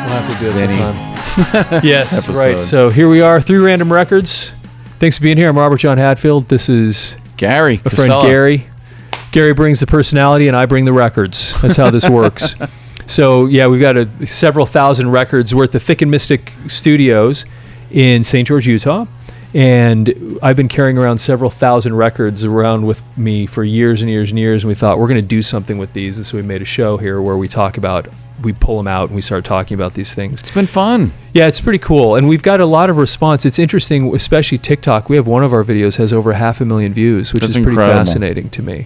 We'll have to do that sometime. Yes, episode. Right. So here we are, 3 Random Records. Thanks for being here. I'm Robert John Hadfield. This is Gary. My friend Gary. Gary brings the personality, and I bring the records. That's how this works. So, yeah, we've got several thousand records. We're at the Thick and Mystic Studios in St. George, Utah. And I've been carrying around several thousand records around with me for years and years and years. And we thought, we're going to do something with these. And so we made a show here where we pull them out and we start talking about these things. It's been fun. Yeah, it's pretty cool. And we've got a lot of response. It's interesting, especially TikTok. We have one of our videos has over 500,000 views, which is pretty fascinating to me.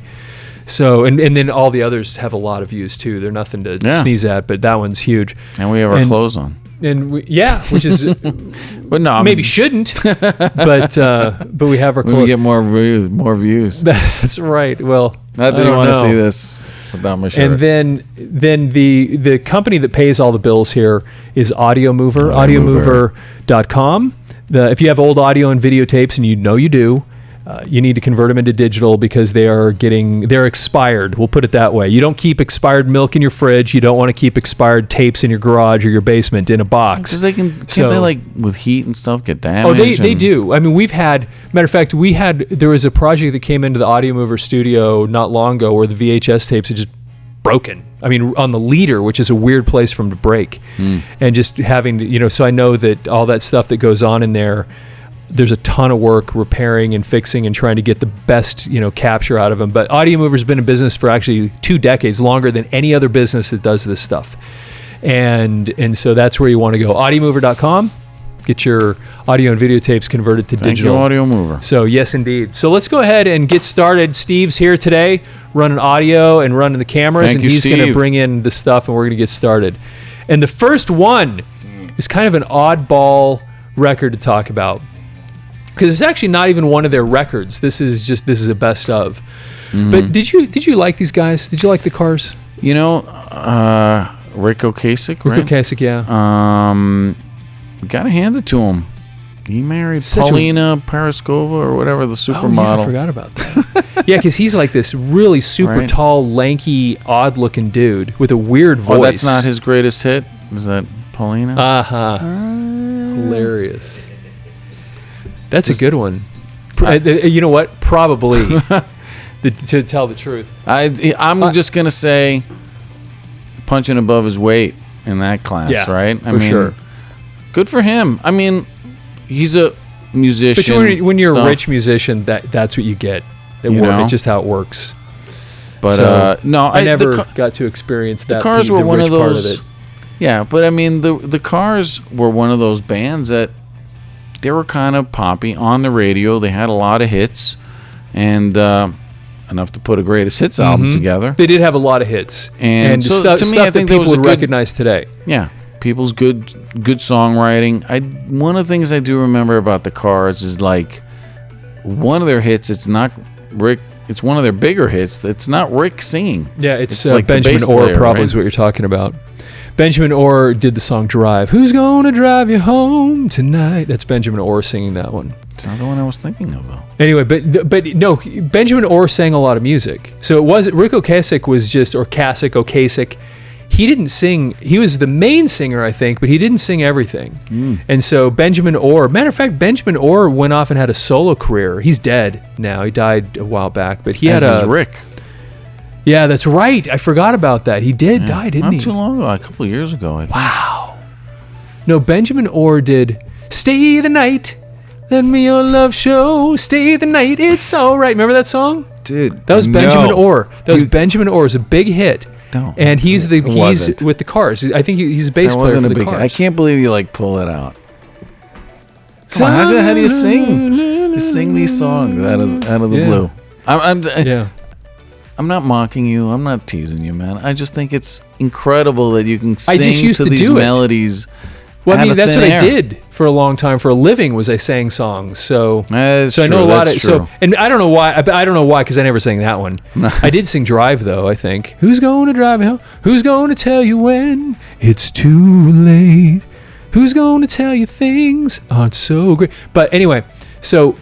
So, and then all the others have a lot of views too. They're nothing to sneeze at, but that one's huge. And we have our clothes on. And which is but no, maybe shouldn't, but we have our clothes. We get more views. That's right. Well, not that you want to see this without my shirt. And then the company that pays all the bills here is Audio Mover, audiomover.com. If you have old audio and videotapes, and you know you do, you need to convert them into digital because they're expired. We'll put it that way. You don't keep expired milk in your fridge. You don't want to keep expired tapes in your garage or your basement in a box. Because can't they like with heat and stuff get damaged? Oh, they do. I mean, matter of fact, there was a project that came into the Audio Mover studio not long ago where the VHS tapes had just broken. I mean, on the leader, which is a weird place for them to break. And just having to, so I know that all that stuff that goes on in there, there's a ton of work repairing and fixing and trying to get the best, capture out of them. But Audio Mover's been in business for actually 2 decades, longer than any other business that does this stuff. And so that's where you want to go. audiomover.com. Get your audio and videotapes converted to digital. Thank you, Audio Mover. So yes, indeed. So let's go ahead and get started. Steve's here today, running audio and running the cameras, he's going to bring in the stuff, and we're going to get started. And the first one is kind of an oddball record to talk about, because it's actually not even one of their records. This is a best of. Mm-hmm. But did you like these guys? Did you like the Cars? Rick Ocasek, right? Rick Ocasek, yeah. Gotta hand it to him. He married Paulina Paraskova or whatever, the supermodel. Yeah, I forgot about that. Yeah, because he's like this really super tall, lanky, odd-looking dude with a weird voice. Oh, that's not his greatest hit? Is that Paulina? Uh-huh. Hilarious. That's a good one. You know what? Probably, to tell the truth. I'm just going to say punching above his weight in that class, right? For sure. Good for him. I mean, he's a musician. But when you're a rich musician, that's what you get. It's just how it works. But I never got to experience that. The Cars were one of those. Yeah, but I mean, the Cars were one of those bands that they were kind of poppy on the radio. They had a lot of hits, and enough to put a greatest hits album together. They did have a lot of hits, and so to me, I think that people would recognize today. Yeah. People's good songwriting. One of the things I do remember about the Cars is like one of their hits. It's not Rick. It's one of their bigger hits. It's not Rick singing. Yeah, it's like Benjamin Orr probably is what you're talking about. Benjamin Orr did the song "Drive." Who's gonna drive you home tonight? That's Benjamin Orr singing that one. It's not the one I was thinking of, though. Anyway, but no, Benjamin Orr sang a lot of music. So it was Rick Ocasek Ocasek. He didn't sing. He was the main singer, I think, but he didn't sing everything. And so Benjamin Orr, matter of fact, Benjamin Orr went off and had a solo career. He's dead now. He died a while back, but he had Rick. Yeah, that's right. I forgot about that. He did die, didn't he? Not too long ago, a couple of years ago, I think. Wow. No, Benjamin Orr did "Stay the Night, Let Me Your Love Show, Stay the Night, It's All Right." Remember that song? Dude, that was Benjamin Orr. That was Benjamin Orr. It was a big hit. No, and he's with the Cars. I think he's a bass player for the Cars. I can't believe you pull it out. Come on, how do you sing? You sing these songs out of the blue. I'm not mocking you. I'm not teasing you, man. I just think it's incredible that you can sing to these melodies. Well, I mean, that's what I did for a long time for a living. Was I sang songs? So I know a lot of. So, and I don't know why. I don't know why, because I never sang that one. I did sing "Drive" though. I think. Who's going to drive you home? Who's going to tell you when it's too late? Who's going to tell you things aren't so great? But anyway, so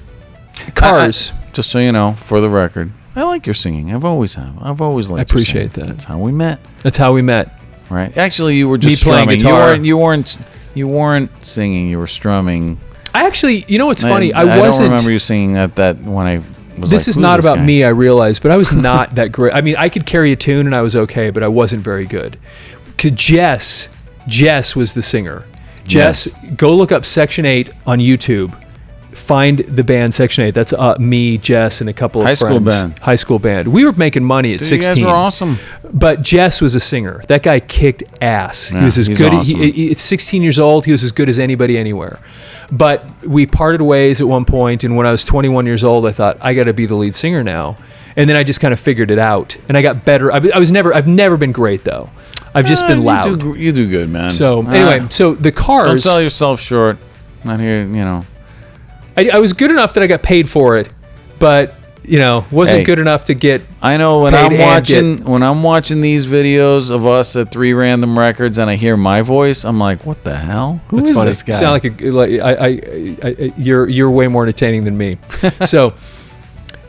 Cars. Just so you know, for the record, I like your singing. I've always liked. I appreciate that. That's how we met. That's how we met. Right. Actually, you were just Me playing strumming. guitar. You weren't singing. You were strumming. I actually, you know what's funny? I don't wasn't. remember you singing at that when I was. This like, is "Who's not this about guy?" me, I realize, but I was not that great. I mean, I could carry a tune and I was okay, but I wasn't very good. 'Cause Jess was the singer. Jess, go look up Section 8 on YouTube. Find the band Section 8. That's me, Jess, and a couple of High school friends. band. High school band. We were making money at 16. You guys were awesome. But Jess was a singer. That guy kicked ass. He Yeah, was as he's good. awesome. At 16 years old, he was as good as anybody anywhere. But we parted ways at one point, and when I was 21 years old, I thought I got to be the lead singer now. And then I just kind of figured it out, and I got better. I've never been great though. I've just been loud. You do good, man. So anyway, so the Cars. Don't sell yourself short. Not here, you know. I was good enough that I got paid for it, but wasn't good enough to get. I know when paid I'm watching these videos of us at 3 Random Records and I hear my voice, I'm like, what the hell? Who is this guy? Sound you're way more entertaining than me. So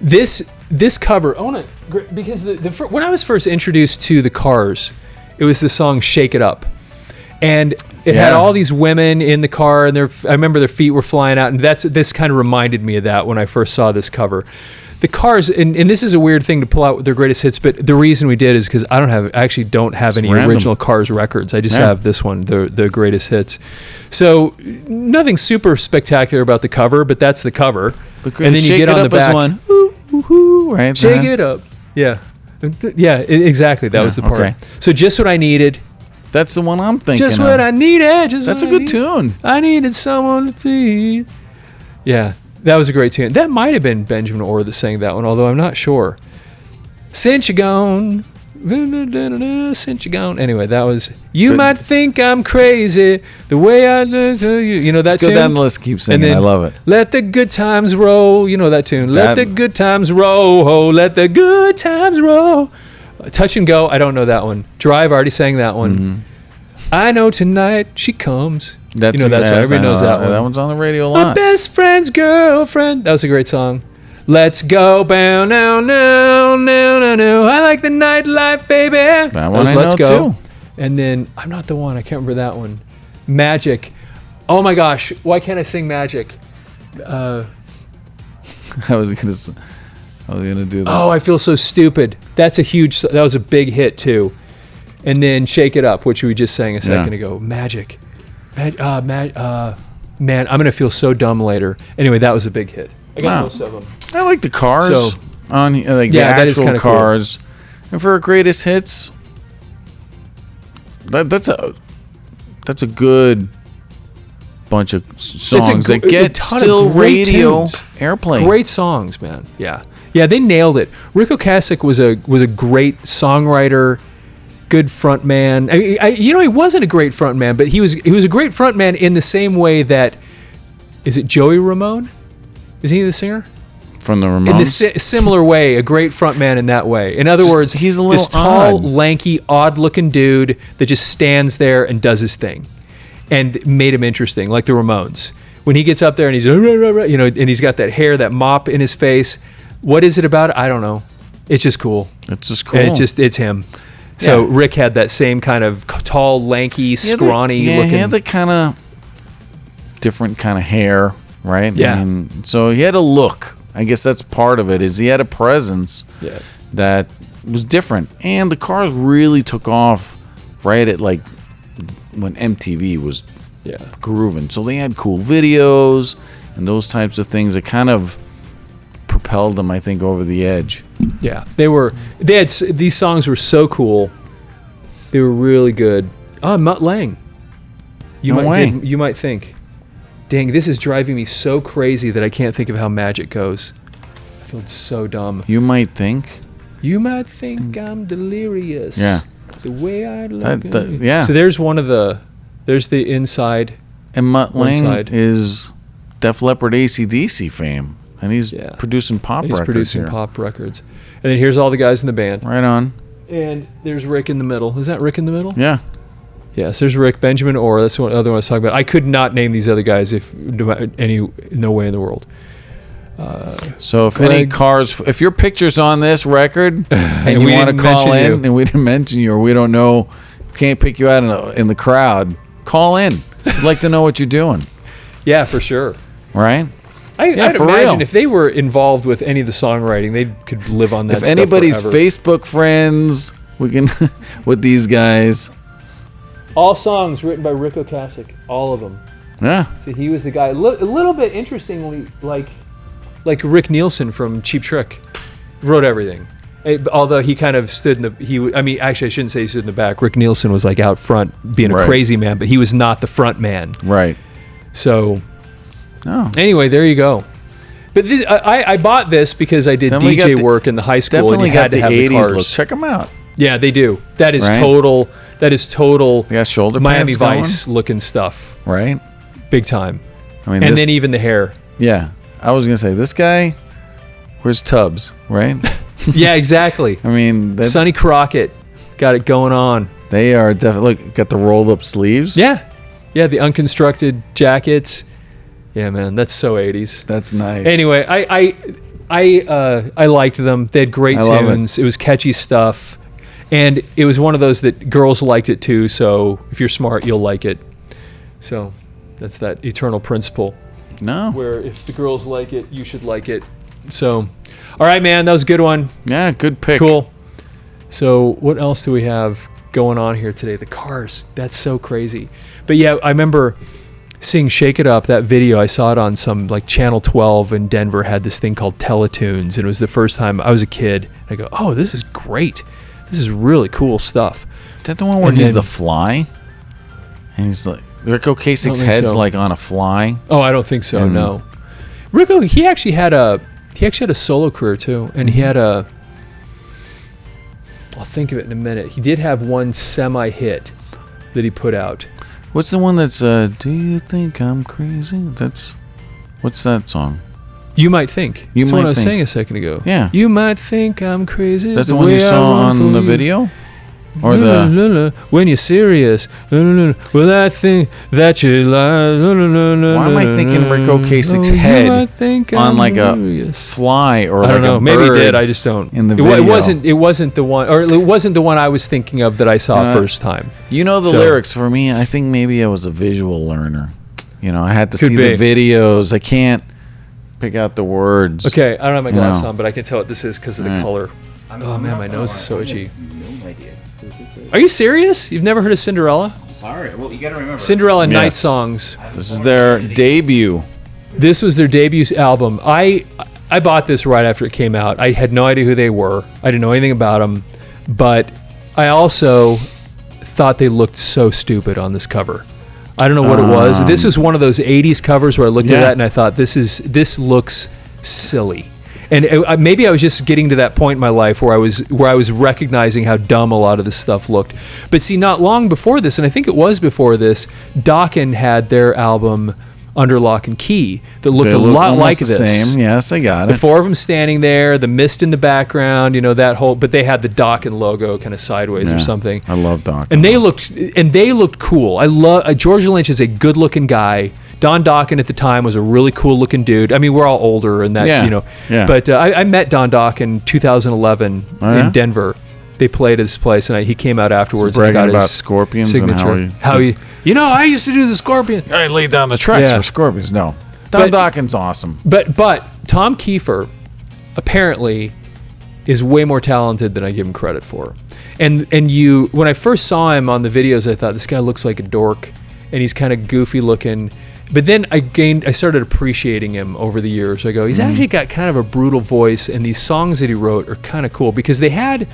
this cover, I want to, because when I was first introduced to the Cars, it was the song "Shake It Up." And it had all these women in the car, and I remember their feet were flying out, and this kind of reminded me of that when I first saw this cover. The Cars, and this is a weird thing to pull out their greatest hits, but the reason we did is because I actually don't have any original Cars records. I just have this one, the greatest hits. So nothing super spectacular about the cover, but that's the cover. And then you get on the back. One. Ooh, ooh, ooh, right? Shake it up. Yeah. Yeah, exactly. That was the part. Okay. So Just What I Needed. That's the one I'm thinking Just of. what I needed. That's a good tune. I needed someone to see. Yeah, that was a great tune. That might have been Benjamin Orr that sang that one, although I'm not sure. Since You're Gone. Since You're Gone. Anyway, that was. You might think I'm crazy the way I look to you. You know that tune? Let's go down the list. Keep singing. Then, I love it. Let the good times roll. You know that tune. Let the good times roll. Oh, let the good times roll. Touch and Go, I don't know that one. Drive, I already sang that one. Mm-hmm. I Know Tonight She Comes. That's you know that song. Everybody knows that one. That one's on the radio a lot. My best friend's girlfriend. That was a great song. Let's go, bow now, now, now, now, now. I like the nightlife, baby. That one was I Let's know Go. too. And then, I'm not the one. I can't remember that one. Magic. Oh my gosh. Why can't I sing Magic? I was gonna do that. Oh, I Feel So Stupid. That was a big hit too. And then Shake It Up, which we just sang a second ago. Magic. Man, I'm gonna feel so dumb later. Anyway, that was a big hit. I got most of them. I like the Cars So, the that is actual kinda Cars. And for greatest hits, that's a good bunch of songs that get still radio airplay. Great songs, man. Yeah, they nailed it. Rick Ocasek was a great songwriter, good front man. He wasn't a great front man, but he was a great front man in the same way that, is it Joey Ramone? Is he the singer? From the Ramones? In the similar way, a great front man in that way. In other words, he's a little this tall, odd. lanky, odd-looking dude that just stands there and does his thing, and made him interesting, like the Ramones. When he gets up there and he's, and he's got that hair, that mop in his face. What is it about it? I don't know. It's just cool. It's just cool. It's him. So Rick had that same kind of tall, lanky, scrawny looking. He had the kind of different kind of hair, right? Yeah. I mean, so he had a look. I guess that's part of it. Is he had a presence that was different, and the Cars really took off right at like when MTV was grooving. So they had cool videos and those types of things that kind of propelled them, I think, over the edge. Yeah, these songs were so cool. They were really good. Oh, Mutt Lange. You might think, dang, this is driving me so crazy that I can't think of how Magic goes. I feel so dumb. You might think I'm delirious. Yeah. The way I look. So there's there's the inside. And Mutt Lange is Def Leppard AC/DC fame. And he's producing pop records. He's producing pop records. And then here's all the guys in the band. Right on. And there's Rick in the middle. Is that Rick in the middle? Yeah. Yes, there's Rick, Benjamin Orr. That's the other one I was talking about. I could not name these other guys no way in the world. So if your picture's on this record and you want to call in and we didn't mention you or we don't know can't pick you out in the crowd, call in. I'd like to know what you're doing. Yeah, for sure. Right? I'd for imagine real. if they were involved with any of the songwriting, they could live on that If stuff anybody's forever. Facebook friends, we can with these guys. All songs written by Rick Ocasek, all of them. Yeah. So he was the guy. A little bit interestingly, like Rick Nielsen from Cheap Trick, wrote everything. Although he kind of stood in the actually I shouldn't say he stood in the back. Rick Nielsen was like out front being a crazy man, but he was not the front man. Right. So Oh. anyway, there you go. But I bought this because I did DJ work in the high school, Definitely and you had got to have the the 80s cars. look. Check them out. Yeah, they do. That is Right? total. That is total. They got shoulder Miami pads Vice looking stuff, Right? big time. I mean, And then even the hair. yeah. I was going to say, this guy, where's Tubbs, right? Yeah, exactly. I mean, Sonny Crockett got it going on. they are definitely, look, got the rolled up sleeves. Yeah, the unconstructed jackets. Yeah, man, that's so 80s. That's nice. Anyway, I liked them. They had great love tunes. It was catchy stuff, and it was one of those that girls liked it too. So if you're smart, you'll like it. So that's that eternal principle, No. where if the girls like it, you should like it. So, all right, man, that was a good one. Yeah, good pick. Cool. So what else do we have going on here today? The Cars. That's so crazy. But yeah, I remember seeing Shake It Up, that video. I saw it on some like Channel 12 in Denver had this thing called Teletoons, and it was the first time I was a kid. I go, oh, this is great. This is really cool stuff. Is that the one where And he's then- the fly? And he's like, Rick Ocasek's think head's so. like on a fly. Oh, I don't think so. And- No. Rico, he actually had a solo career too, and he had a. I'll think of it in a minute. He did have one semi-hit that he put out. What's the one that's, do you think I'm crazy? What's that song? You Might Think. You That's the one Might I was Think. saying a second ago. Yeah. You might think I'm crazy. That's the one you way I saw run on for the you. video? Or La, the, la, la, when you're serious. La, la, la, well, I think that you lie. La, la, la, la, why am I la, thinking Rick la, Ocasek's you head might think on I'm like a serious. fly or I like don't know. a Maybe he bird did. I just don't. in the It video? wasn't the one, or it wasn't the one I was thinking of that I saw first time. You know the So- lyrics. For me, I think maybe I was a visual learner. You know, I had to Could see be. the videos. I can't pick out the words. Okay, I don't have my glasses No. on, but I can tell what this is because of the Alright. color. I'm Oh, man, not my gonna nose lie, is so I itchy. have no idea. What this is. Are you serious? You've never heard of Cinderella? I'm sorry. Well, you gotta remember. Cinderella Night Yes. Songs. This is their debut. This was their debut album. I bought this right after it came out. I had no idea who they were. I didn't know anything about them, but I also thought they looked so stupid on this cover. I don't know what it was. This was one of those 80s covers where I looked at Yeah. that and I thought this looks silly. And maybe I was just getting to that point in my life where I was recognizing how dumb a lot of this stuff looked. But see, not long before this, and I think it was before this, Dokken had their album Under Lock and Key that looked They a look lot almost like the this. same. Yes, I got The it. four of them standing there, the mist in the background, that whole. But they had the Dokken logo kind of sideways or Yeah. something. I love Doc. And they looked cool. I love George Lynch is a good-looking guy. Don Dokken at the time was a really cool-looking dude. I mean, we're all older and that, Yeah, yeah. But I met Don Dokken in 2011 Oh, yeah? in Denver. They played at his place, and he came out afterwards and bragging got about his Scorpions signature. and how I used to do the Scorpion. I laid down the tracks Yeah. for Scorpions. No, Don But- Dokken's awesome. But Tom Kiefer apparently is way more talented than I give him credit for. And when I first saw him on the videos, I thought this guy looks like a dork, and he's kind of goofy looking. But then I started appreciating him over the years. I go, he's actually got kind of a brutal voice, and these songs that he wrote are kind of cool because they had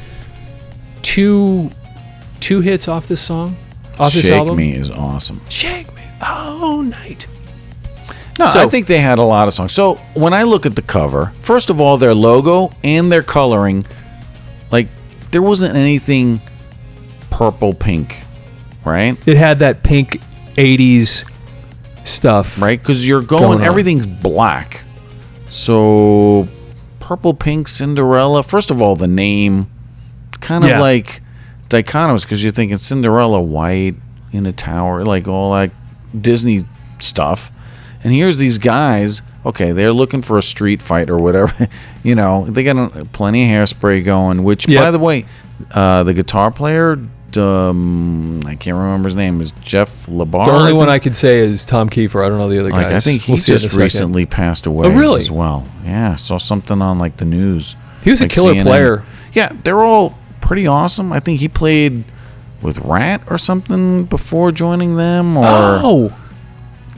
two hits off this song, off this Shake album. Me is awesome. Shake Me all night. No, So- I think they had a lot of songs. So when I look at the cover, first of all, their logo and their coloring, like there wasn't anything purple pink, right? It had that pink 80s stuff. Right? Because you're Going going, on. everything's black. So purple pink Cinderella. First of all, the name kind of Yeah. like dichotomous because you're thinking Cinderella white in a tower, like all that Disney stuff. And here's these guys. Okay, they're looking for a street fight or whatever. They got plenty of hairspray going. Which, Yep. by the way, the guitar player I can't remember his name. Is Jeff LeBar? The only one I could say is Tom Kiefer. I don't know the other guys. I think he just recently passed away. Oh, really? As well. Yeah, saw something on like the news. He was a killer CNN. player. Yeah, they're all pretty awesome. I think he played with Rat or something before joining them, or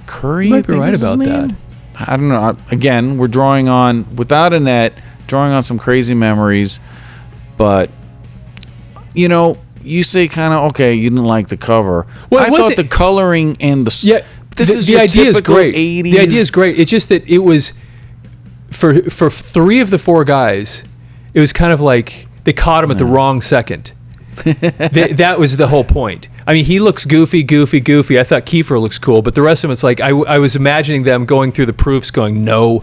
Curry. You might be right about that. I don't know. Again, we're drawing on, without a net, drawing on some crazy memories. But, you know, you say kind of, okay, you didn't like the cover. Well, I thought the coloring and the... Yeah, this is the your idea is typical great. 80s. The idea is great. It's just that it was, for 3 of the 4 guys, it was kind of like they caught him at the wrong second. That was the whole point. I mean, he looks goofy. I thought Kiefer looks cool, but the rest of them, it's like I was imagining them going through the proofs going, no.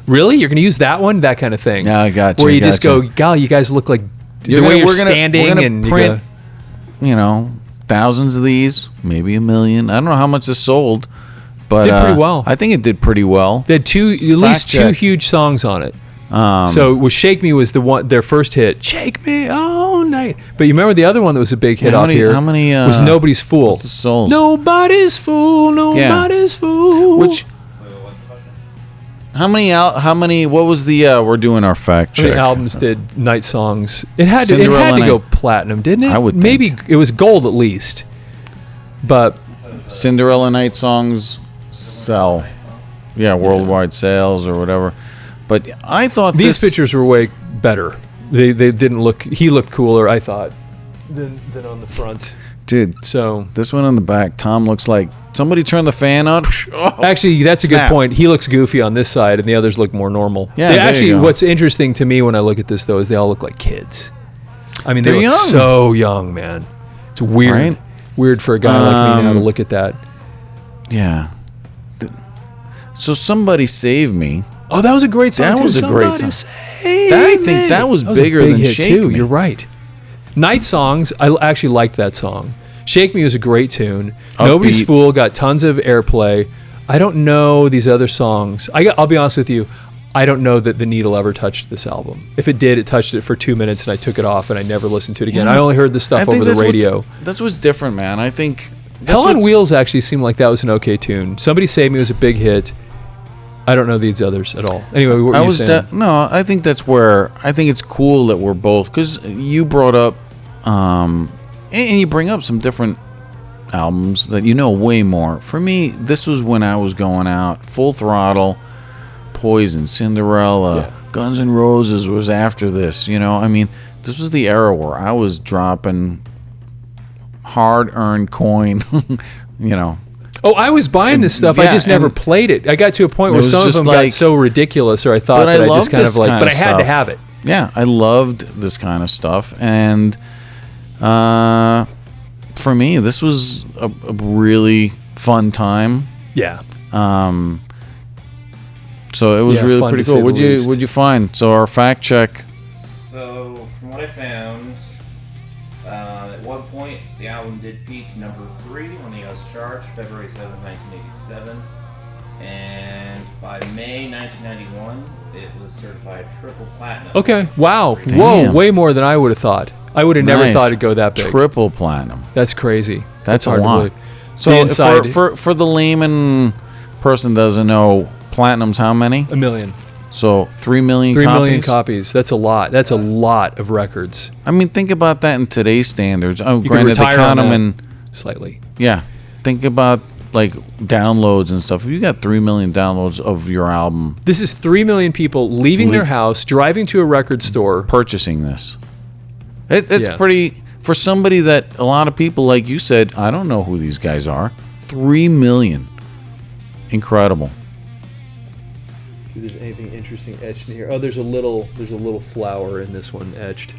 Really? You're going to use that one? That kind of thing. Yeah, I got you. Where you just go, golly, you guys look like the way you're standing. We're gonna and print, you know, thousands of these, maybe 1 million. I don't know how much this sold, but did pretty well. I think it did pretty well. They had at least 2 huge songs on it. So it was "Shake Me" was their first hit. "Shake Me All Night." But you remember the other one that was a big hit off here? How many was "Nobody's Fool"? What's the souls? Nobody's fool. Nobody's fool. Which? What's the question? How many? What was the? We're doing our fact check. How many albums did Night Songs? It had Cinderella to go platinum, didn't it? I would maybe it was gold at least. But Cinderella Night Songs sell, worldwide sales or whatever. But I thought these pictures were way better. They didn't look. He looked cooler, I thought, than on the front. Dude, so this one on the back, Tom looks like somebody turned the fan on. Actually, that's a good point. He looks goofy on this side, and the others look more normal. Yeah, actually, what's interesting to me when I look at this, though, is they all look like kids. I mean, they look young. so young, man. It's weird. Right? Weird for a guy like me now to look at that. Yeah. So Somebody Save Me. Oh, that was a great song. That was a great song. I think that was bigger than Shake too. Me. You're right. Night Songs, I actually liked that song. Shake Me was a great tune. Nobody's Fool got tons of airplay. I don't know these other songs. I'll be honest with you. I don't know that the needle ever touched this album. If it did, it touched it for 2 minutes, and I took it off, and I never listened to it again. I only heard the stuff over the radio. That's what's different, man. I think Hell on Wheels actually seemed like that was an okay tune. Somebody Save Me was a big hit. I don't know these others at all. Anyway, what were you saying? I think that's where I think it's cool that we're both, because you brought up and you bring up some different albums that you know way more. For me, this was when I was going out full throttle. Poison, Cinderella, Guns N' Roses was after this. You know, I mean, this was the era where I was dropping hard-earned coin. You know. Oh, I was buying this stuff. I just never played it. I got to a point where some of them got so ridiculous, or I thought that I just kind of like, but I had to have it. Yeah, I loved this kind of stuff. And for me, this was a really fun time. Yeah. So it was really pretty cool. What'd you find? So our fact check. So from what I found, at one point the album did peak number 3 on the US chart, February 7, 1987, and by May 1991, it was certified triple platinum. Okay. Wow. Damn. Whoa. Way more than I would have thought. I would have never thought it'd go that big. Triple platinum. That's crazy. That's hard a lot. to believe. So for the layman person doesn't know, platinum's how many? 1 million. So 3 million 3 copies? million copies. That's a lot. That's a lot of records. I mean, think about that in today's standards. Oh, You granted, could retire they count on them that in... slightly. Yeah. Think about, like, downloads and stuff. If you got 3 million downloads of your album... This is 3 million people leaving their house, driving to a record store. Purchasing this. It's pretty... For somebody that a lot of people, like you said, I don't know who these guys are. 3 million. Incredible. See if there's anything interesting etched in here. Oh, there's a little flower in this one etched.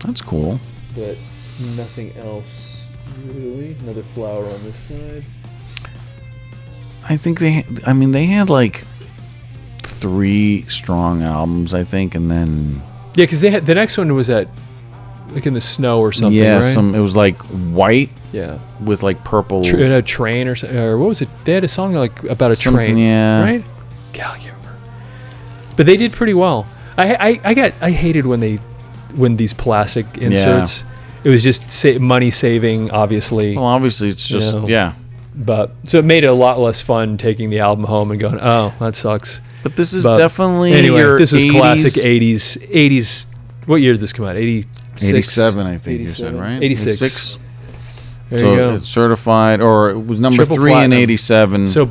That's cool. But nothing else really. Another flower on this side. I think they had like 3 strong albums, I think, and then yeah, because they had the next one was at like in the snow or something. Yeah, right? it was like white. Yeah, with like purple. In a train or what was it? They had a song like about a train. Yeah, right. God, I can't remember. But they did pretty well. I hated when these plastic inserts. it was just money saving, obviously. Well, obviously it's just But so it made it a lot less fun taking the album home and going, oh, that sucks. But this is definitely this was 80s. Classic 80s. What year did this come out? 87, I think 87. You said, right? 86. There so you go. It's certified, or it was number Triple 3 platinum. in 87. So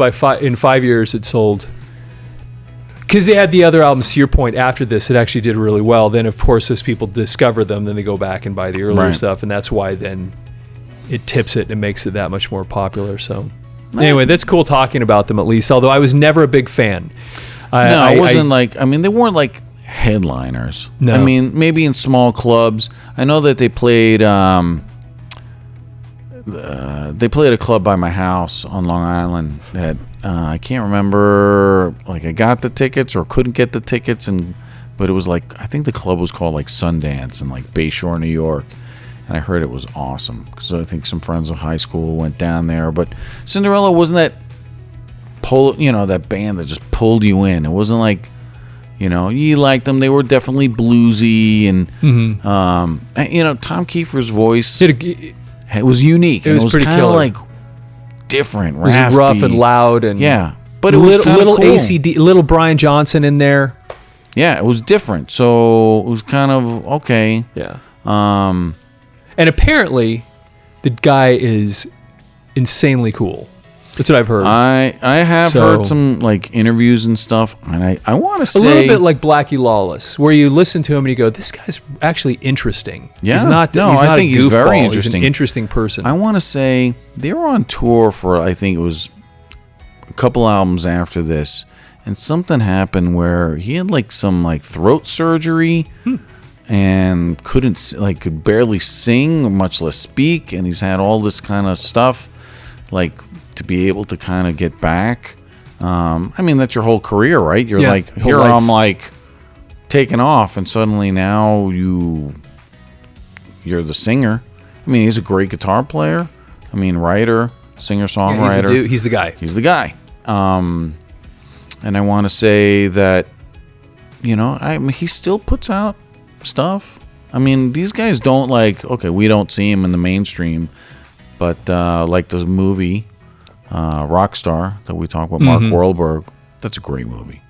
in 5 years it sold. Because they had the other albums, to your point, after this, it actually did really well. Then, of course, as people discover them, then they go back and buy the earlier stuff, and that's why then it tips it and makes it that much more popular. So, anyway, that's cool talking about them at least, although I was never a big fan. It wasn't they weren't like headliners. No. I mean, maybe in small clubs. I know that they played a club by my house on Long Island that I can't remember, like I got the tickets or couldn't get the tickets, but it was like, I think the club was called like Sundance in like Bayshore, New York, and I heard it was awesome because I think some friends of high school went down there. But Cinderella wasn't that that band that just pulled you in. It wasn't like, you liked them. They were definitely bluesy, and Tom Kiefer's voice, it was unique. It was pretty kind of killer. Like different, it was raspy. rough and loud, and but it was little cool. ACD, little Brian Johnson in there. Yeah, it was different. So it was kind of okay. Yeah. And apparently, the guy is insanely cool. That's what I've heard. I have heard some like interviews and stuff, and I want to say a little bit like Blackie Lawless, where you listen to him and you go, "This guy's actually interesting." Yeah, he's not. No, he's not I think a he's very goofball. interesting. He's an interesting person. I want to say they were on tour for, I think it was a couple albums after this, and something happened where he had like some like throat surgery. And could barely sing, much less speak, and he's had all this kind of stuff, like to be able to kind of get back. I mean, that's your whole career, right? You're like, here life. I'm like taking off, and suddenly now you're the singer. I mean, he's a great guitar player. I mean, writer, singer, songwriter. Yeah, he's the guy. He's the guy. And I want to say that, he still puts out stuff. I mean, these guys don't we don't see him in the mainstream, but like the movie Rockstar that we talk about, Mark Wahlberg, that's a great movie.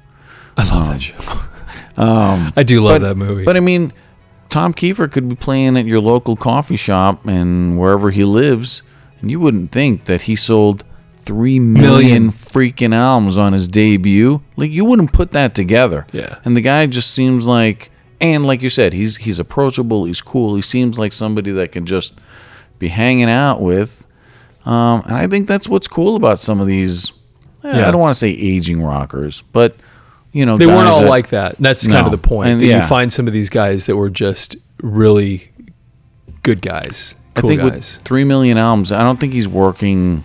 I love that show. I do love that movie. But I mean, Tom Kiefer could be playing at your local coffee shop and wherever he lives, and you wouldn't think that he sold 3 million freaking albums on his debut. Like, you wouldn't put that together. Yeah. And the guy just seems like, and like you said, he's approachable, he's cool, he seems like somebody that can just be hanging out with. And I think that's what's cool about some of these, I don't want to say aging rockers, but, they weren't all like that. That's kind of the point. And you find some of these guys that were just really good guys. Cool I think guys. with 3 million albums, I don't think he's working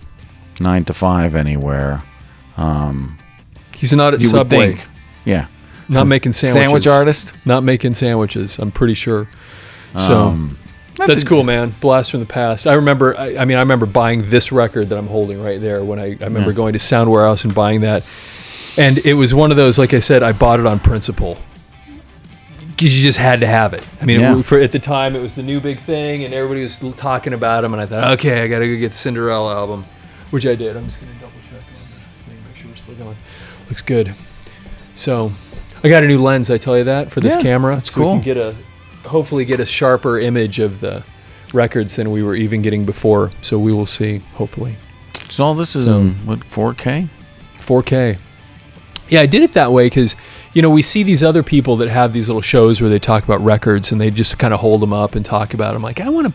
9 to 5 anywhere. He's not at Subway. Yeah. Not making sandwiches. Sandwich artist? Not making sandwiches, I'm pretty sure. So that's cool, man. Blast from the past. I remember buying this record that I'm holding right there when I remember going to Sound Warehouse and buying that. And it was one of those, like I said, I bought it on principle. Because you just had to have it. I mean, at the time, it was the new big thing, and everybody was talking about them, and I thought, okay, I got to go get the Cinderella album, which I did. I'm just going to double check on the thing, make sure we're still going. Looks good. So I got a new lens, I tell you that, for this camera. That's cool. We can hopefully get a sharper image of the records than we were even getting before. So we will see, hopefully. So all this is in, 4K? 4K. Yeah, I did it that way because, we see these other people that have these little shows where they talk about records and they just kind of hold them up and talk about them. Like, I want to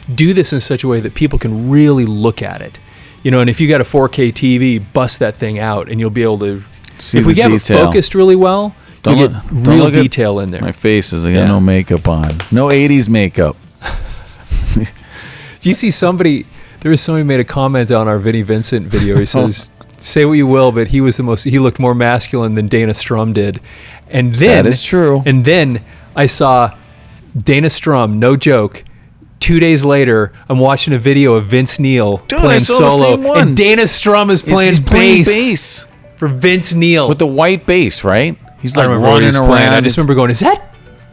do this in such a way that people can really look at it. And if you got a 4K TV, bust that thing out and you'll be able to see if we get it detail. Focused really well, you'll get real detail in there. My face is, I got no makeup on. No 80s makeup. Do you see somebody made a comment on our Vinnie Vincent video. He says, say what you will, but he looked more masculine than Dana Strum did. And then, that is true. And then I saw Dana Strum, no joke. 2 days later, I'm watching a video of Vince Neil playing solo. The same one. And Dana Strum is playing bass for Vince Neil. With the white bass, right? He's I like remember what he running was around. playing. I just remember going, is that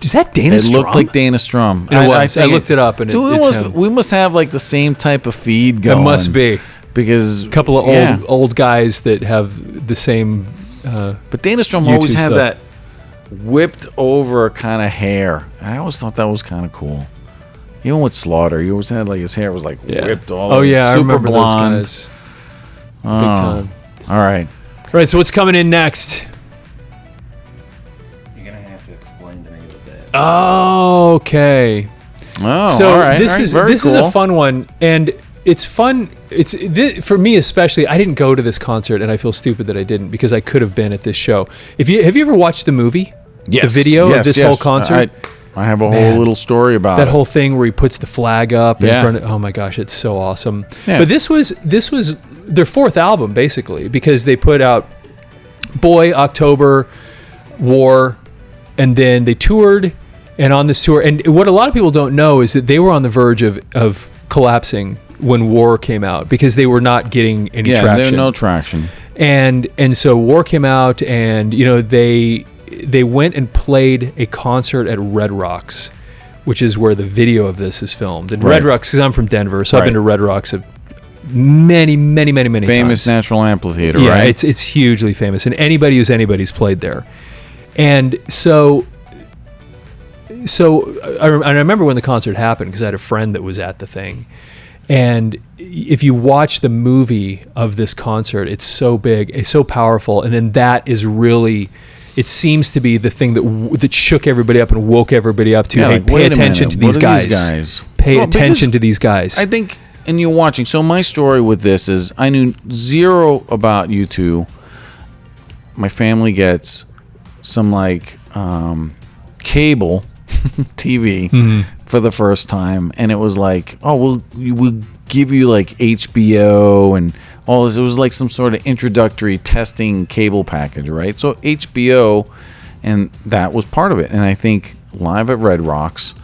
Is that Dana It Strum? looked like Dana Strum. It was. I looked it up, and it's him. We must have like the same type of feed going. It must be. Because a couple of old guys that have the same. But Dana Strum YouTube always had stuff. that whipped over kind of hair. I always thought that was kind of cool. Even with Slaughter, he always had like his hair was like whipped all. Oh yeah, super I remember blonde. those guys. Big time. All right. All right. So what's coming in next? You're gonna have to explain to me what that. Oh, okay. Oh, So all right. this all right. is Very this cool. is a fun one, and it's fun. For me especially. I didn't go to this concert, and I feel stupid that I didn't because I could have been at this show. Have you ever watched the movie? Yes. The video Yes, of this yes. whole concert. I have a whole Man. little story about That it. whole thing where he puts the flag up in Yeah. front of, oh my gosh, it's so awesome. Yeah. But this was their fourth album basically, because they put out Boy, October, War, and then they toured, and on this tour, and what a lot of people don't know is that they were on the verge of collapsing when War came out because they were not getting any yeah, traction. there's no traction. And so War came out, and they went and played a concert at Red Rocks, which is where the video of this is filmed. And Right. Red Rocks, because I'm from Denver, so I've been Right. to Red Rocks many Famous times. natural amphitheater, Yeah, right? it's hugely famous, and anybody who's anybody's played there. And so I remember when the concert happened because I had a friend that was at the thing. And if you watch the movie of this concert, it's so big, it's so powerful, and then that is really, it seems to be the thing that shook everybody up and woke everybody up to, Yeah, hey, like, pay wait a attention minute, to these what are guys. these guys? Pay Well, attention because to these guys. I think, and you're watching. So my story with this is I knew zero about you two. My family gets some like cable TV for the first time, and it was like, oh, we'll give you like HBO and all this. It was like some sort of introductory testing cable package, right? So HBO, and that was part of it. And I think Live at Red Rocks,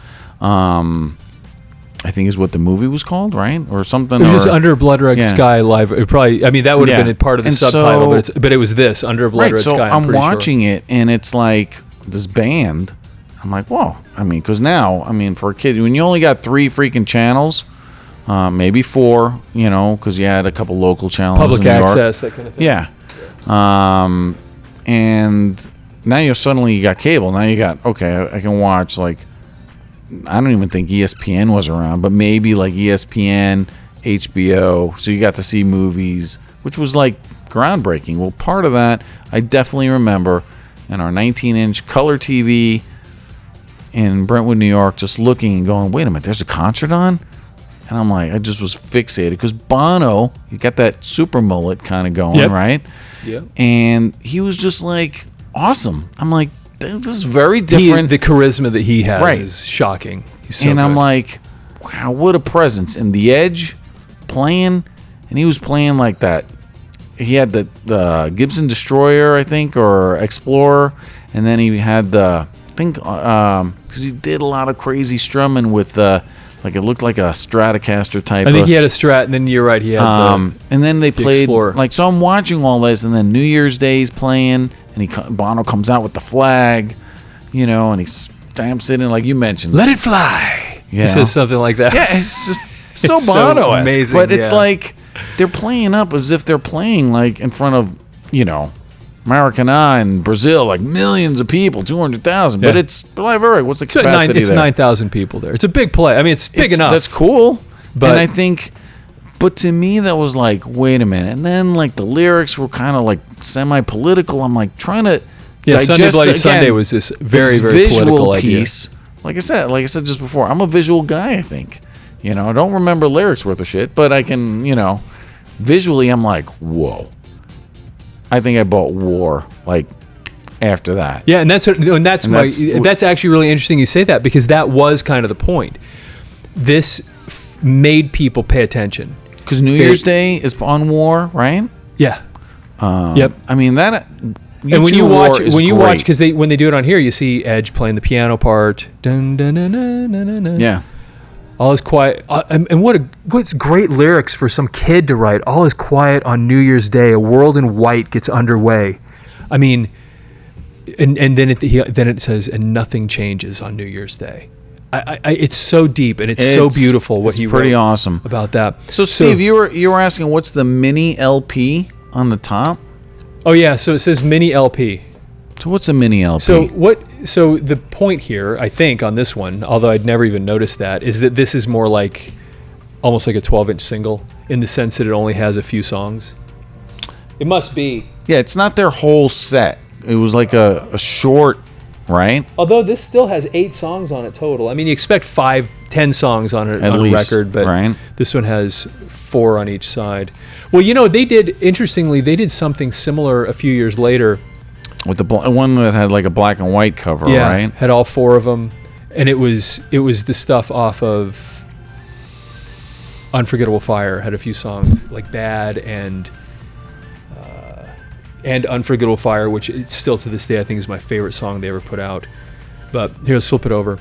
I think is what the movie was called, right? Or something. It was or, just Under a Blood Red yeah. Sky Live. It probably, I mean, that would have Yeah. been a part of the And subtitle, so- but it was this, Under a Blood right, Red so Sky. I'm pretty watching it, and it's like this band. I'm like, whoa. I mean, because now, I mean, for a kid, when you only got 3 freaking channels, maybe 4, because you had a couple local channels. Public in New York. access, that kind of thing. Yeah. And now you got cable. Now you got, okay, I can watch, like, I don't even think ESPN was around, but maybe like ESPN, HBO. So you got to see movies, which was like groundbreaking. Well, part of that, I definitely remember in our 19-inch color TV in Brentwood, New York, just looking and going, wait a minute, there's a concert on? And I'm like, I just was fixated because Bono, you got that super mullet kind of going, Yep. right? Yeah. And he was just like awesome. I'm like, this is very different. The charisma that he has Right. is shocking. He's so And I'm good. like, wow, what a presence. And the Edge playing, and he was playing like that. He had the Gibson Destroyer, I think, or Explorer, and then he had the, I think, because he did a lot of crazy strumming with, like it looked like a Stratocaster type. I think he had a Strat, and then you're right, he had and then they played Explorer. like, so I'm watching all this, and then New Year's Day's playing, and Bono comes out with the flag, and he stamps it in, like you mentioned. Let it fly. Yeah. He says something like that. Yeah, it's just so It's so Bono-esque. amazing, But it's yeah. like they're playing up as if they're playing like in front of, Maracanã in Brazil, like millions of people, 200,000. But Yeah. it's Live Eric. What's the It's, capacity it's there? 9,000 people there. It's a big play. I mean, it's big enough. That's cool. But- And I think, but to me, that was like, wait a minute. And then like the lyrics were kind of like semi-political. I'm like trying to digest Sunday Bloody again, Sunday was this very, this very visual political idea. piece. Like I said just before, I'm a visual guy, I think. I don't remember lyrics worth of shit, but I can, visually I'm like, whoa. I think I bought War like after that. Yeah, and that's actually really interesting you say that, because that was kind of the point. This made people pay attention. Because New Year's Day is on War, right? Yeah. Yep. I mean that. And when you watch, because great. when they do it on here, you see Edge playing the piano part. Dun, dun, dun, dun, dun, dun, dun. Yeah. All is quiet, and what's great lyrics for some kid to write. All is quiet on New Year's Day. A world in white gets underway. I mean, and then it says, and nothing changes on New Year's Day. It's so deep and it's so beautiful what he wrote. It's pretty awesome about that. So Steve, you were asking what's the mini LP on the top? Oh yeah, so it says mini LP. So what's a mini LP? So the point here, I think, on this one, although I'd never even noticed that, is that this is more like almost like a 12-inch single in the sense that it only has a few songs. It must be. Yeah, it's not their whole set. It was like a short, right? Although this still has 8 songs on it total. I mean, you expect 5-10 songs on it on a record, but this one has 4 on each side. Well, they did something similar a few years later. With the one that had like a black and white cover, right? Had all 4 of them. And it was the stuff off of Unforgettable Fire. Had a few songs like Bad and Unforgettable Fire, which still to this day I think is my favorite song they ever put out. But here, let's flip it over.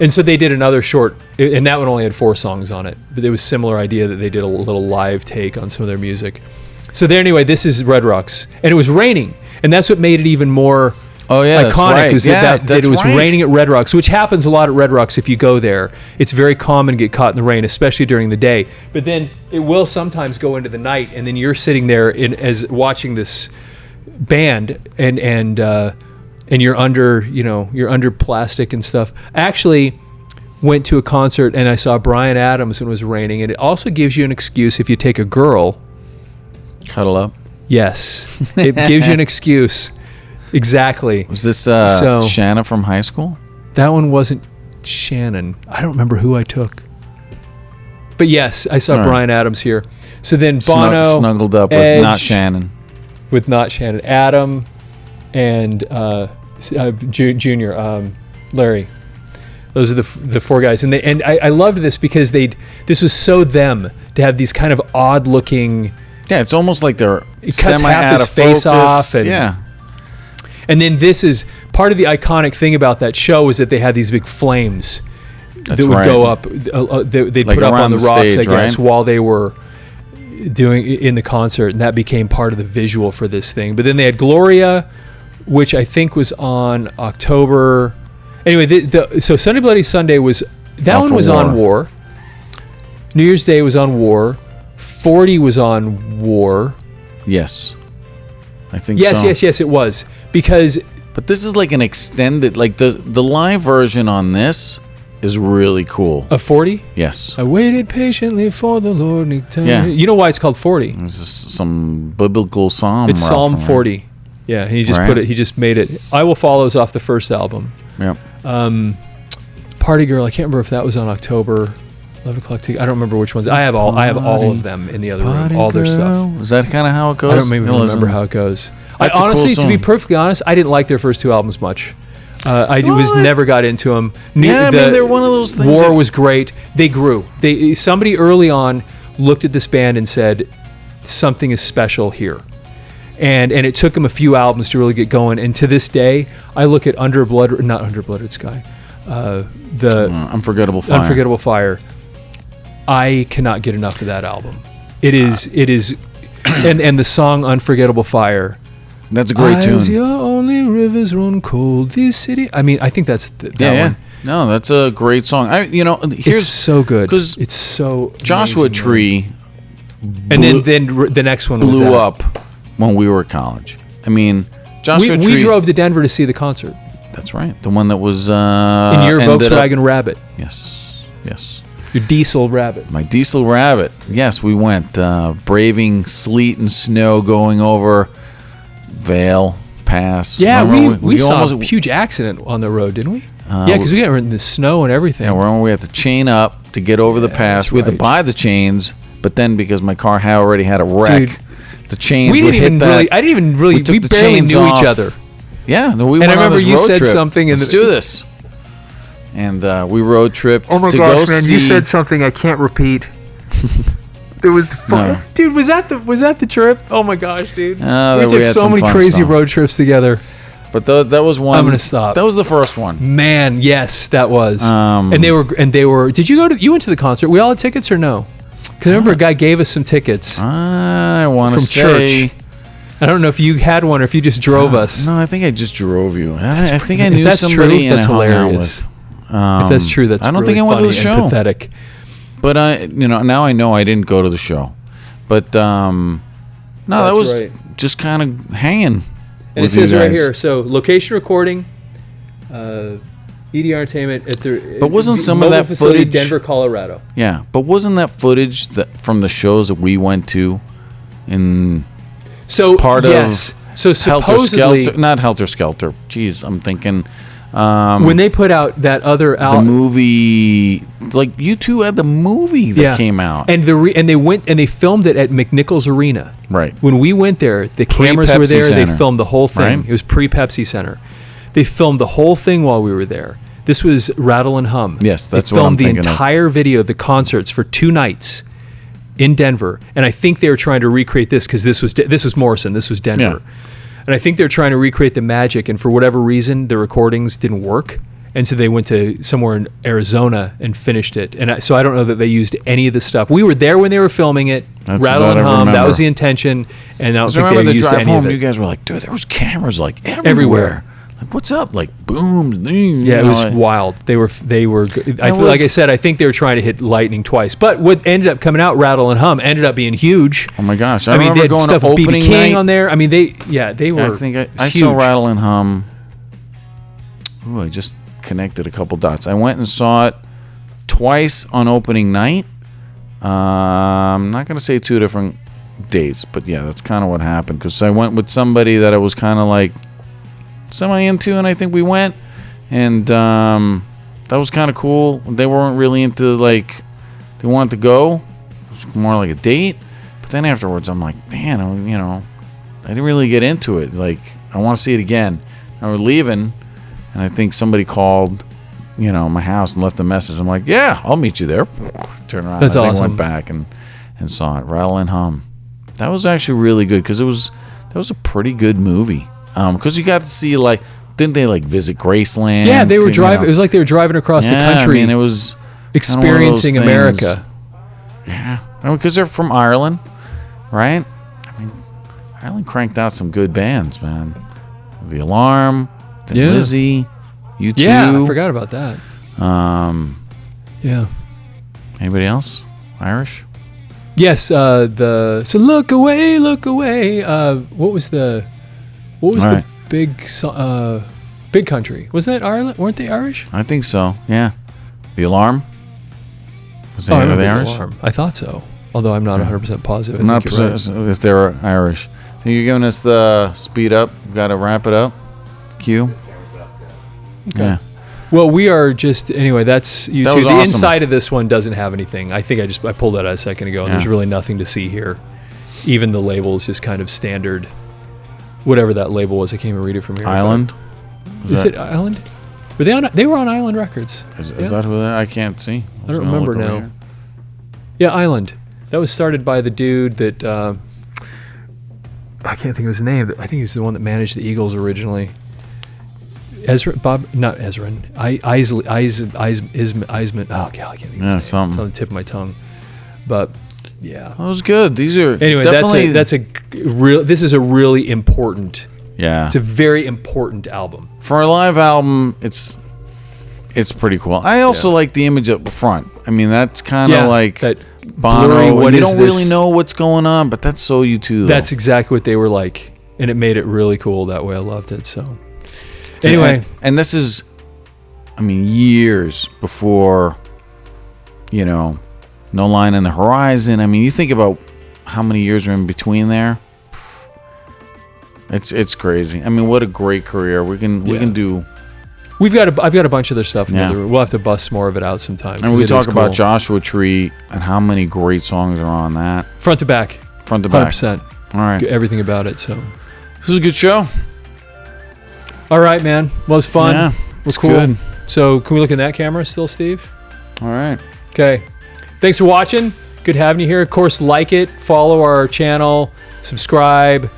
And so they did another short, and that one only had 4 songs on it. But it was a similar idea that they did a little live take on some of their music. So there, anyway, this is Red Rocks, and it was raining, and that's what made it even more iconic. Was that it was raining at Red Rocks, which happens a lot at Red Rocks if you go there. It's very common to get caught in the rain, especially during the day. But then it will sometimes go into the night, and then you're sitting there as watching this band, and you're under plastic and stuff. I actually went to a concert and I saw Bryan Adams when it was raining, and it also gives you an excuse if you take a girl. Cuddle up. Yes, it gives you an excuse. Exactly. Was this Shanna from high school? That one wasn't Shannon. I don't remember who I took. But yes, I saw Bryan Adams here. So then Bono snuggled up Edge, with not Shannon. With not Shannon. Adam and Junior, Larry. Those are the 4 guys. And I loved this because this was so them to have these kind of odd looking. Yeah, it's almost like they're cuts half his face off. And then this is part of the iconic thing about that show is that they had these big flames that would go up. They'd like put up on the rocks, stage, I guess, while they were doing in the concert, and that became part of the visual for this thing. But then they had Gloria, which I think was on October. Anyway, so Sunday Bloody Sunday was on War. New Year's Day was on War. 40 was on War. Yes. I think so. Yes, it was. But this is like an extended, like the live version on this is really cool. Of 40? Yes. I waited patiently for the Lord. Yeah. You know why it's called 40? This is some biblical psalm. It's Psalm 40. Yeah, he just put it. He just made it. I Will Follow is off the first album. Yep. Party Girl. I can't remember if that was on October. 11 o'clock. I don't remember which ones. I have all of them in the other room. All their stuff. Is that kind of how it goes? I don't even remember how it goes. Honestly, to be perfectly honest, I didn't like their first 2 albums much. Never got into them. They're one of those things. War was great. They grew. Somebody early on looked at this band and said, something is special here. And it took them a few albums to really get going. And to this day, I look at Under Blooded Sky, the Unforgettable Fire. I cannot get enough of that album. It is, and the song Unforgettable Fire. That's a great tune. Your only rivers run cold, this city. I mean, I think that's that one. No, that's a great song. It's so good because it's so Joshua amazing, Tree. And then the next one blew up when we were at college. I mean, Joshua Tree. We drove to Denver to see the concert. That's right. The one that was in your Volkswagen Rabbit. Yes. Your diesel Rabbit. My diesel Rabbit. Yes, we went braving sleet and snow, going over Vale Pass. Yeah, we saw a huge accident on the road, didn't we? Because we got in the snow and everything. Yeah, remember we had to chain up to get over the pass. We had to buy the chains, but then because my car already had a wreck, the chains would hit that. I didn't even really. We barely knew each other. Yeah, we went on this road trip. And I remember you said something. Let's do this. And we road tripped to go see. You said something I can't repeat. It was fun. No. Dude, was that the trip? Oh my gosh, dude. We took so many crazy road trips together. But that was one. I'm gonna stop. That was the first one. Man, yes, that was. And they were. Did you go to? You went to the concert? We all had tickets or no? Because I remember a guy gave us some tickets. I want to say. Church. I don't know if you had one or if you just drove us. No, I think I just drove you. I think I knew If that's somebody true, and that's I hung out hilarious. with. If that's true, that's I don't really think I went to the funny show. and pathetic. But now I know I didn't go to the show. But no, that was right. just kind of hanging. And it with you says right guys. here, so location recording, ED Entertainment at the But wasn't some of mobile that facility, footage- Denver, Colorado? Yeah, but wasn't that footage from the shows that we went to in So part yes. of So Helter supposedly, Skelter? Not Helter Skelter. Jeez, I'm thinking when they put out that other the album, movie. Like you two had the movie that came out, and and they went and they filmed it at McNichols Arena. right? When we went there, the cameras were Pre-Pepsi there. Center, They filmed the whole thing. right? It was pre-Pepsi Center. They filmed the whole thing while we were there. This was Rattle and Hum. Yes, that's they what I'm filmed the thinking of. entire video, the concerts for 2 nights in Denver, and I think they were trying to recreate this because this was Morrison, this was Denver, Yeah. and I think they're trying to recreate the magic. And for whatever reason, the recordings didn't work, and so they went to somewhere in Arizona and finished it. And so I don't know that they used any of the stuff. We were there when they were filming it. That's Rattle about and I Hum. That remember. was the intention, and I don't I think remember they the used drive any home. of You it. guys were like, dude, there was cameras like everywhere. Everywhere. Like, what's up? Like, boom. Yeah, it was wild. They were. Like I said, I think they were trying to hit lightning twice. But what ended up coming out, Rattle and Hum, ended up being huge. Oh my gosh! I mean, remember they had going stuff to with opening BB King night. on there. I mean, they were. I think I huge. saw Rattle and Hum. Ooh, I just connected a couple dots. I went and saw it twice on opening night. I'm not going to say 2 different dates, but yeah, that's kind of what happened. Because I went with somebody that I was kind of like semi into, and I think we went, and that was kind of cool. They weren't really into like they wanted to go. It was more like a date. But then afterwards, I'm like, man, I didn't really get into it. Like, I want to see it again. And we're leaving, and I think somebody called, my house and left a message. I'm like, yeah, I'll meet you there. Turn around. That's I think awesome. Went back and saw it. Rattle and Hum. That was actually really good because that was a pretty good movie. Because you got to see didn't they visit Graceland? Yeah, they were driving. It was like they were driving across the country. I mean, it was experiencing kind of one of those America. things. Yeah, because they're from Ireland, right? I mean, Ireland cranked out some good bands, man. The Alarm, then Yeah. Lizzie, U2. Yeah, I forgot about that. Yeah. Anybody else? Irish? Yes. So look away. What was the Right. big country? Was that Ireland? Weren't they Irish? I think so. Yeah. The Alarm. Was I they remember the the Irish? Alarm. I thought so. Although I'm not 100% positive. I'm not think you're right. if they were Irish. I think you're giving us the speed up. We've got to wrap it up. Q. Yeah. Well, we are just anyway. That's YouTube. That was The awesome. inside of this one doesn't have anything. I think I pulled that out a second ago. And There's Yeah. really nothing to see here. Even the label is just kind of standard. Whatever that label was, I can't even read it from here. Island. Is it Island? Were they on? They were on Island Records. Is Yeah. that who I can't see? I don't remember now. Yeah, Island. That was started by the dude that I can't think of his name. I think he was the one that managed the Eagles originally. Not Ezrin. Eisman. Oh God, I can't think of his name. something. It's on the tip of my tongue. But yeah. That was good. These are Anyway, definitely, this is a really important. yeah. It's a very important album. For a live album, it's pretty cool. I also like the image up front. I mean, that's kind of like that Bono. blurry, And what you is don't this? really know what's going on, but that's so U2. Though. That's exactly what they were like, and it made it really cool that way. I loved it. So anyway, and this is, I mean, years before, No Line on the Horizon. I mean, you think about how many years are in between there. It's crazy. I mean, what a great career. We can do. I've got a bunch of their stuff. Yeah. We'll have to bust more of it out sometime. And 'cause we it talk is about cool. Joshua Tree and how many great songs are on that. front to back, Front to back. 100%. All right. Everything about it. So, This is a good show. all right, man. Well, it's fun. Yeah, It was it's cool. good. So, can we look in that camera still, Steve? All right. Okay. Thanks for watching. Good having you here. Of course, like it, follow our channel, subscribe,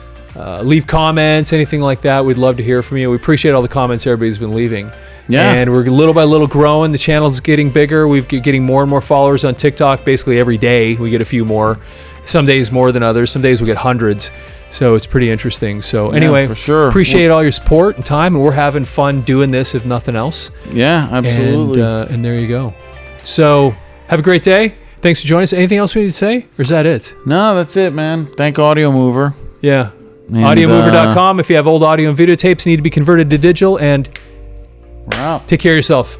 leave comments, anything like that. We'd love to hear from you. We appreciate all the comments everybody's been leaving. Yeah. And we're little by little growing. The channel's getting bigger. We've getting more and more followers on TikTok. Basically every day we get a few more. Some days more than others. Some days we get hundreds. So it's pretty interesting. So anyway, for sure. Appreciate all your support and time, and we're having fun doing this, if nothing else. Yeah, absolutely. And there you go. So have a great day. Thanks for joining us. Anything else we need to say, or is that it? No, that's it, man. Thank Audio Mover. Yeah. And, Audiomover.com. If you have old audio and videotapes need to be converted to digital, and we're out. take care of yourself.